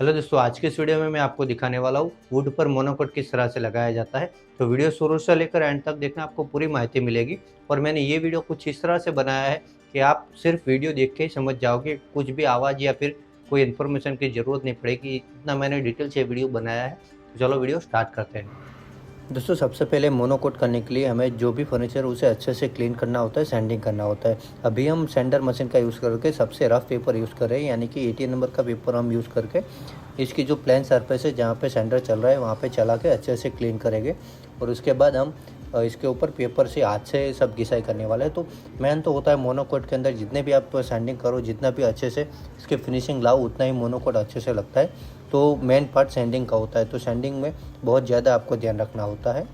Hello दोस्तों, आज के इस वीडियो में मैं आपको दिखाने वाला हूँ वुड पर मोनोकोट किस तरह से लगाया जाता है। तो वीडियो शुरू से लेकर एंड तक देखना, आपको पूरी माहिती मिलेगी। और मैंने ये वीडियो कुछ इस तरह से बनाया है कि आप सिर्फ वीडियो देख के ही समझ जाओगे, कुछ भी आवाज़ या फिर कोई इन्फॉर्मेशन की ज़रूरत नहीं पड़ेगी। इतना मैंने डिटेल से वीडियो बनाया है। तो चलो वीडियो स्टार्ट करते हैं। दोस्तों, सबसे पहले मोनोकोट करने के लिए हमें जो भी फर्नीचर उसे अच्छे से क्लीन करना होता है, सैंडिंग करना होता है। अभी हम सैंडर मशीन का यूज़ करके सबसे रफ पेपर यूज़ कर रहे हैं, यानी कि 18 नंबर का पेपर हम यूज़ करके इसकी जो प्लेन सरफेस है जहाँ पे सैंडर चल रहा है वहाँ पे चला के अच्छे से क्लीन करेंगे। और उसके बाद हम इसके ऊपर पेपर से हाथ से सब घिसाई करने वाला है। तो मेन तो होता है मोनोकोट के अंदर जितने भी आप सैंडिंग करो, जितना भी अच्छे से इसकी फिनिशिंग लाओ, उतना ही मोनोकोट अच्छे से लगता है। तो मेन पार्ट सैंडिंग का होता है, तो सैंडिंग में बहुत ज़्यादा आपको ध्यान रखना होता है।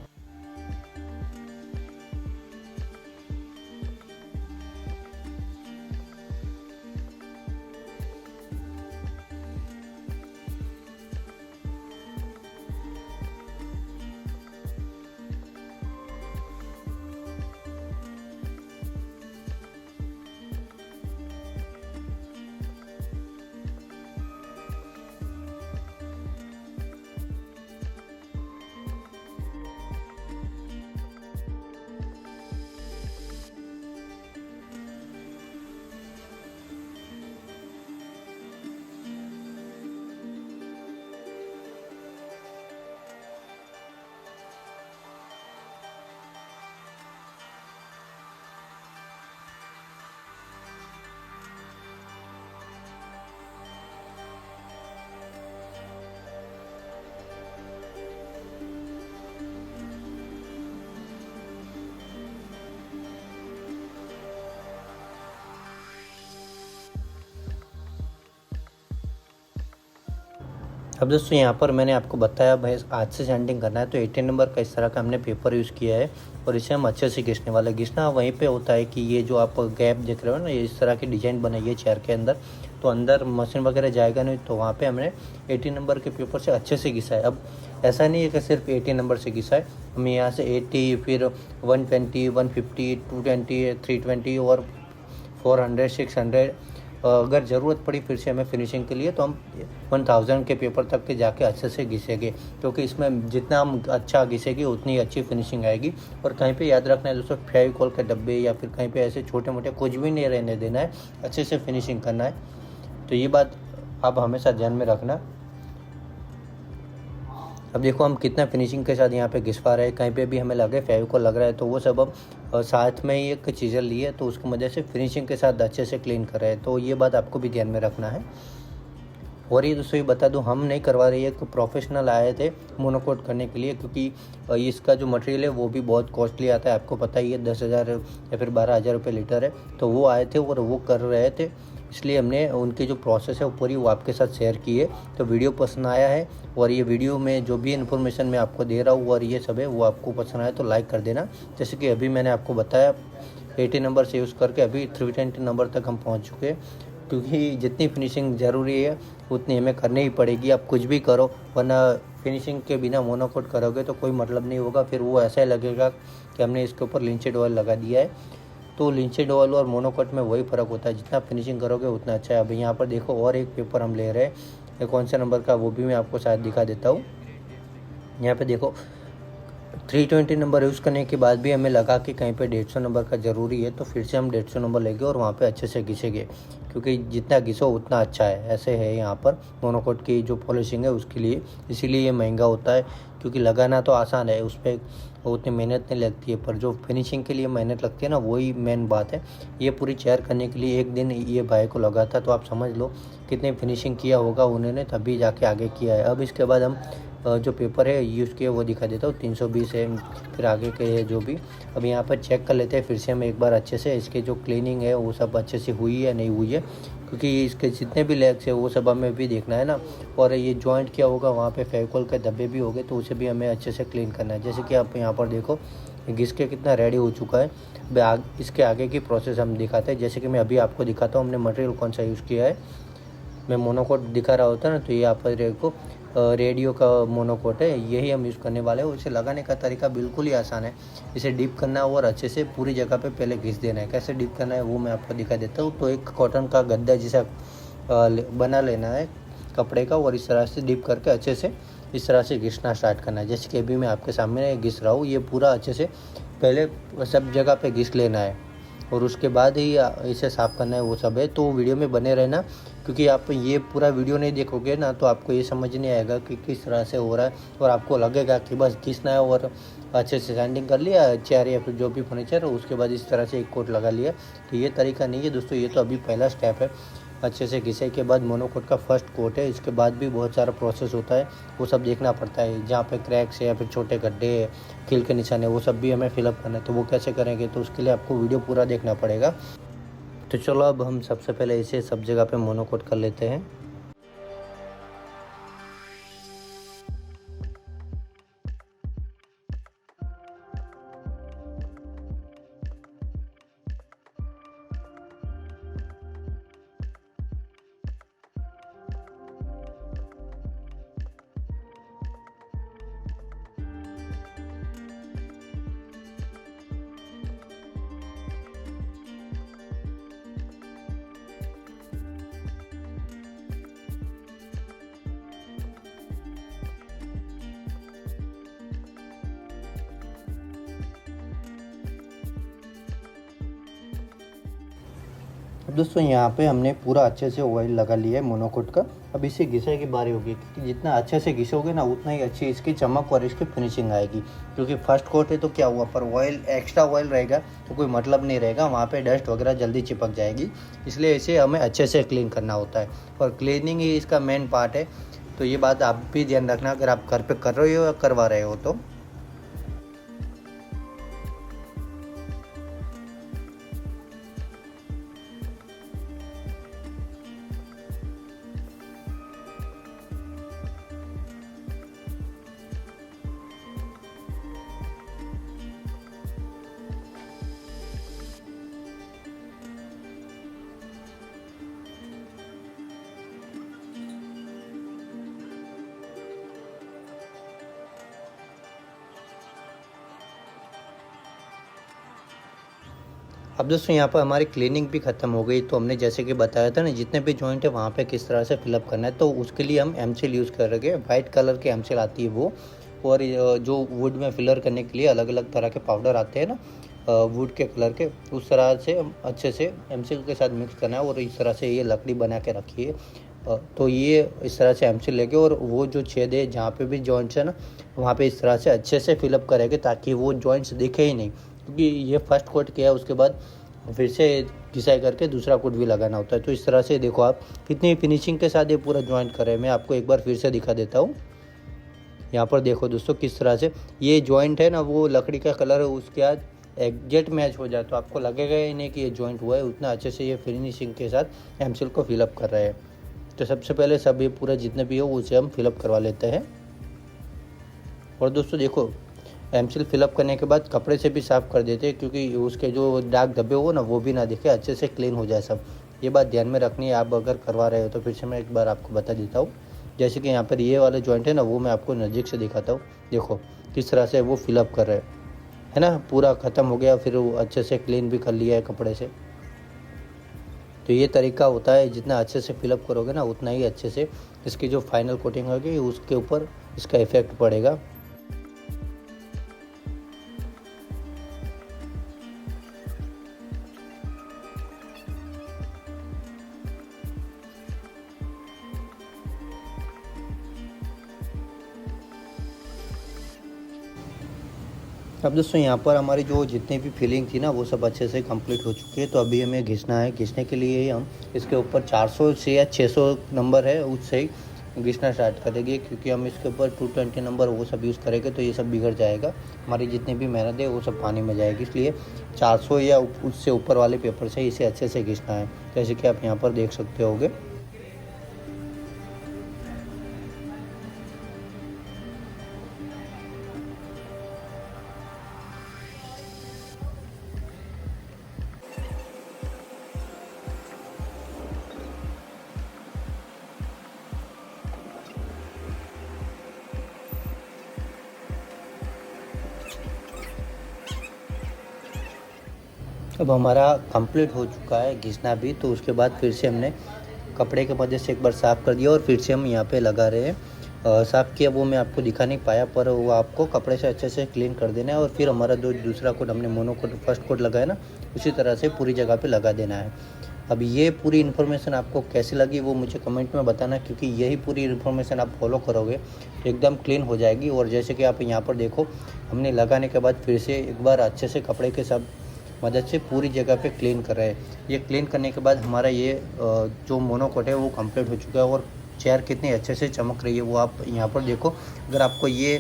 अब दोस्तों, यहाँ पर मैंने आपको बताया भाई आज से सैंडिंग करना है, तो 18 नंबर का इस तरह का हमने पेपर यूज़ किया है। और इसे हम अच्छे से घिसने वाले। घिसना वहीं पे होता है कि ये जो आप गैप देख रहे हो ना, ये इस तरह की डिज़ाइन बनाई है चेयर के अंदर, तो अंदर मशीन वगैरह जाएगा नहीं, तो वहाँ पे हमने 18 नंबर के पेपर से अच्छे से घिसा है। अब ऐसा नहीं है कि सिर्फ 18 नंबर से घिसा है, हम यहाँ से 80, फिर 120, 150, 220, 320 और 400, 600 अगर ज़रूरत पड़ी फिर से हमें फिनिशिंग के लिए, तो हम 1000 के पेपर तक के जाके अच्छे से घिसेंगे, क्योंकि इसमें जितना हम अच्छा घिसेंगे उतनी अच्छी फिनिशिंग आएगी। और कहीं पे याद रखना है दोस्तों, फेविकोल के डब्बे या फिर कहीं पे ऐसे छोटे मोटे कुछ भी नहीं रहने देना है, अच्छे से फिनिशिंग करना है। तो ये बात आप हमेशा ध्यान में रखना। अब देखो हम कितना फिनिशिंग के साथ यहाँ पे घिसवा रहे हैं। कहीं पे भी हमें लगे फेविकोल लग रहा है तो वो सब हम साथ में ही एक चीज़र लिए, तो उसकी वजह से फिनिशिंग के साथ अच्छे से क्लीन कर रहे हैं। तो ये बात आपको भी ध्यान में रखना है। और ये दोस्तों ये बता दूं, हम नहीं करवा रहे, एक प्रोफेशनल आए थे मोनोकोट करने के लिए, क्योंकि इसका जो मटेरियल है वो भी बहुत कॉस्टली आता है, आपको पता ही है, 10,000 या फिर 12,000 रुपये लीटर है। तो वो आए थे और वो कर रहे थे, इसलिए हमने उनकी जो प्रोसेस है वो पूरी वो आपके साथ शेयर की है। तो वीडियो पसंद आया है, और ये वीडियो में जो भी इन्फॉर्मेशन मैं आपको दे रहा हूँ और ये सब है वो आपको पसंद आया तो लाइक कर देना। जैसे कि अभी मैंने आपको बताया 80 नंबर से यूज़ करके अभी 320 नंबर तक हम पहुँच चुके हैं, क्योंकि जितनी फिनिशिंग ज़रूरी है उतनी हमें करनी ही पड़ेगी। आप कुछ भी करो, वरना फिनिशिंग के बिना मोनोकोट करोगे तो कोई मतलब नहीं होगा, फिर वो ऐसा ही लगेगा कि हमने इसके ऊपर लिंचेड ऑयल लगा दिया है। तो लिंचेड ऑयल और मोनोकोट में वही फ़र्क होता है, जितना फिनिशिंग करोगे उतना अच्छा है। अभी यहाँ पर देखो और एक पेपर हम ले रहे हैं, ये कौन से नंबर का वो भी मैं आपको शायद दिखा देता हूँ। यहाँ पे देखो 320 नंबर यूज़ करने के बाद भी हमें लगा कि कहीं पे 150 नंबर का ज़रूरी है, तो फिर से हम 150 नंबर लेंगे और वहाँ पे अच्छे से घिसेंगे, क्योंकि जितना घिसो उतना अच्छा है। ऐसे है यहाँ पर मोनोकोट की जो पॉलिशिंग है उसके लिए, इसीलिए ये महंगा होता है। क्योंकि लगाना तो आसान है, उस पर उतनी मेहनत नहीं लगती है, पर जो फिनिशिंग के लिए मेहनत लगती है ना, वही मेन बात है। ये पूरी चेयर करने के लिए एक दिन ये भाई को लगा था, तो आप समझ लो कितनी फिनिशिंग किया होगा उन्होंने, तभी जाके आगे किया है। अब इसके बाद हम जो पेपर है यूज़ किया वो दिखा देता हूँ, 320 है, फिर आगे के है जो भी। अब यहाँ पर चेक कर लेते हैं फिर से हम एक बार अच्छे से, इसके जो क्लीनिंग है वो सब अच्छे से हुई है नहीं हुई है, क्योंकि इसके जितने भी लेग्स है वो सब हमें भी देखना है ना। और ये जॉइंट किया होगा वहाँ पे फेविकोल के धब्बे भी हो गए, तो उसे भी हमें अच्छे से क्लीन करना है। जैसे कि आप यहाँ पर देखो घिस के कितना रेडी हो चुका है। इसके आगे की प्रोसेस हम दिखाते हैं। जैसे कि मैं अभी आपको दिखाता हूँ हमने मटेरियल कौन सा यूज़ किया है। मैं मोनोकोट दिखा रहा होता ना, तो ये आप देखो रेडियो का मोनोकोट है, यही हम यूज़ करने वाले हैं। इसे लगाने का तरीका बिल्कुल ही आसान है। इसे डिप करना है और अच्छे से पूरी जगह पे पहले घिस देना है। कैसे डिप करना है वो मैं आपको दिखा देता हूँ। तो एक कॉटन का गद्दा जैसा बना लेना है, कपड़े का और इस तरह से डिप करके अच्छे से इस तरह से घिसना स्टार्ट करना है। जैसे कि अभी मैं आपके सामने घिस रहा हूँ, ये पूरा अच्छे से पहले सब जगह पे घिस लेना है और उसके बाद ही इसे साफ़ करना है, वो सब है। तो वीडियो में बने रहना, क्योंकि आप ये पूरा वीडियो नहीं देखोगे ना तो आपको ये समझ नहीं आएगा कि किस तरह से हो रहा है और आपको लगेगा कि बस घिसना है और अच्छे से सैंडिंग कर लिया चेयर या फिर जो भी फर्नीचर, उसके बाद इस तरह से एक कोट लगा लिया। तो ये तरीका नहीं है दोस्तों, ये तो अभी पहला स्टेप है। अच्छे से घिसे के बाद मोनोकोट का फर्स्ट कोट है, इसके बाद भी बहुत सारा प्रोसेस होता है, वो सब देखना पड़ता है। जहाँ पे क्रैक्स है या फिर छोटे गड्ढे है, कील के निशान है, वो सब भी हमें फिलअप करना है। तो वो कैसे करेंगे, तो उसके लिए आपको वीडियो पूरा देखना पड़ेगा। तो चलो अब हम सबसे पहले इसे सब जगह पे मोनोकोट कर लेते हैं। अब दोस्तों यहाँ पे हमने पूरा अच्छे से ऑयल लगा लिया है मोनोकोट का। अब इसे घिसे की बारी होगी, क्योंकि जितना अच्छे से घिसोगे ना उतना ही अच्छी इसकी चमक और इसकी फिनिशिंग आएगी। क्योंकि फर्स्ट कोट है तो क्या हुआ, पर ऑयल एक्स्ट्रा ऑयल रहेगा तो कोई मतलब नहीं रहेगा, वहाँ पे डस्ट वगैरह जल्दी चिपक जाएगी। इसलिए इसे हमें अच्छे से क्लीन करना होता है और क्लीनिंग ही इसका मेन पार्ट है। तो ये बात आप भी ध्यान रखना अगर आप घर पर कर रहे हो या करवा रहे हो तो। अब दोस्तों यहाँ पर हमारी क्लीनिंग भी ख़त्म हो गई। तो हमने जैसे कि बताया था ना, जितने भी जॉइंट है वहाँ पे किस तरह से फिलअप करना है। तो उसके लिए हम एमसील यूज़ कर रहे हैं, वाइट कलर की एमसील आती है वो। और जो वुड में फिलर करने के लिए अलग अलग तरह के पाउडर आते हैं ना वुड के कलर के, उस तरह से हम अच्छे से एमसील के साथ मिक्स करना है और इस तरह से ये लकड़ी बना के रखिए। तो ये इस तरह से एमसील लेके और वो जो छेद है जहाँ पे भी जॉइंट्स है ना वहाँ पे इस तरह से अच्छे से फिलअप करेंगे ताकि वो जॉइंट्स दिखे ही नहीं। क्योंकि ये फर्स्ट कोट किया है, उसके बाद फिर से घिसाई करके दूसरा कोट भी लगाना होता है। तो इस तरह से देखो आप कितनी फिनिशिंग के साथ ये पूरा जॉइंट कर रहे हैं। मैं आपको एक बार फिर से दिखा देता हूँ। यहाँ पर देखो दोस्तों किस तरह से ये जॉइंट है ना, वो लकड़ी का कलर है उसके बाद एग्जैक्ट मैच हो जाए तो आपको लगेगा ही नहीं कि ये जॉइंट हुआ है। उतना अच्छे से ये फिनिशिंग के साथ एमसील को फिलअप कर रहे हैं। तो सबसे पहले सब ये पूरा जितने भी हो उसे हम फिलअप करवा लेते हैं। और दोस्तों देखो एमसील फिलअप करने के बाद कपड़े से भी साफ़ कर देते हैं, क्योंकि उसके जो दाग धब्बे हो ना वो भी ना दिखे, अच्छे से क्लीन हो जाए सब। ये बात ध्यान में रखनी है आप अगर करवा रहे हो तो। फिर से मैं एक बार आपको बता देता हूँ। जैसे कि यहाँ पर ये वाला जॉइंट है ना, वो मैं आपको नज़दीक से दिखाता हूँ। देखो किस तरह से वो फिलअप कर रहे हैं, है ना। पूरा ख़त्म हो गया, फिर वो अच्छे से क्लीन भी कर लिया है कपड़े से। तो ये तरीका होता है, जितना अच्छे से फिलअप करोगे ना उतना ही अच्छे से इसकी जो फाइनल कोटिंग होगी उसके ऊपर इसका इफ़ेक्ट पड़ेगा। अब दोस्तों यहाँ पर हमारी जो जितनी भी फिलिंग थी ना वो सब अच्छे से कंप्लीट हो चुकी है। तो अभी हमें घिसना है। घिसने के लिए ही हम इसके ऊपर 400 से या 600 नंबर है उससे ही घिसना स्टार्ट करेंगे, क्योंकि हम इसके ऊपर 220 नंबर वो सब यूज़ करेंगे तो ये सब बिगड़ जाएगा। हमारी जितनी भी मेहनत है वो सब पानी में जाएगी। इसलिए 400 या उससे ऊपर वाले पेपर से इसे अच्छे से घिसना है, जैसे कि आप यहाँ पर देख सकते होगे। अब हमारा कंप्लीट हो चुका है घिसना भी। तो उसके बाद फिर से हमने कपड़े के मदद से एक बार साफ़ कर दिया और फिर से हम यहाँ पे लगा रहे हैं। साफ़ किया वो मैं आपको दिखा नहीं पाया, पर वो आपको कपड़े से अच्छे से क्लीन कर देना है और फिर हमारा जो दूसरा कोट हमने मोनो कोट फर्स्ट कोट लगाया ना, उसी तरह से पूरी जगह पे लगा देना है। अब ये पूरी इन्फॉर्मेशन आपको कैसी लगी वो मुझे कमेंट में बताना, क्योंकि यही पूरी इन्फॉर्मेशन आप फॉलो करोगे एकदम क्लीन हो जाएगी। और जैसे कि आप यहाँ पर देखो, हमने लगाने के बाद फिर से एक बार अच्छे से कपड़े के सब मदद से पूरी जगह पे क्लीन कर रहे हैं। ये क्लीन करने के बाद हमारा ये जो मोनो कोट है वो कंप्लीट हो चुका है और चेयर कितनी अच्छे से चमक रही है वो आप यहाँ पर देखो। अगर आपको ये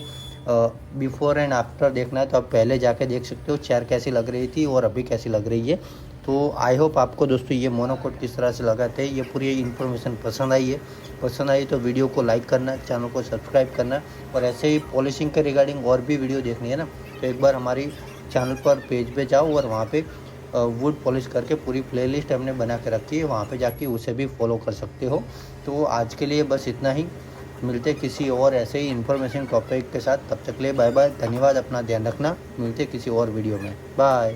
बिफोर एंड आफ्टर देखना है तो आप पहले जाके देख सकते हो चेयर कैसी लग रही थी और अभी कैसी लग रही है। तो आई होप आपको दोस्तों ये मोनो कोट किस तरह से लगाते हैं ये पूरी इन्फॉर्मेशन पसंद आई है। पसंद आई तो वीडियो को लाइक करना, चैनल को सब्सक्राइब करना, और ऐसे ही पॉलिशिंग के रिगार्डिंग और भी वीडियो देखनी है ना, तो एक बार हमारी चैनल पर पेज पे जाओ और वहाँ पे वुड पॉलिश करके पूरी प्लेलिस्ट हमने बना के रखी है, वहाँ पे जाके उसे भी फॉलो कर सकते हो। तो आज के लिए बस इतना ही, मिलते किसी और ऐसे ही इन्फॉर्मेशन टॉपिक के साथ। तब तक के लिए बाय बाय, धन्यवाद, अपना ध्यान रखना, मिलते किसी और वीडियो में, बाय।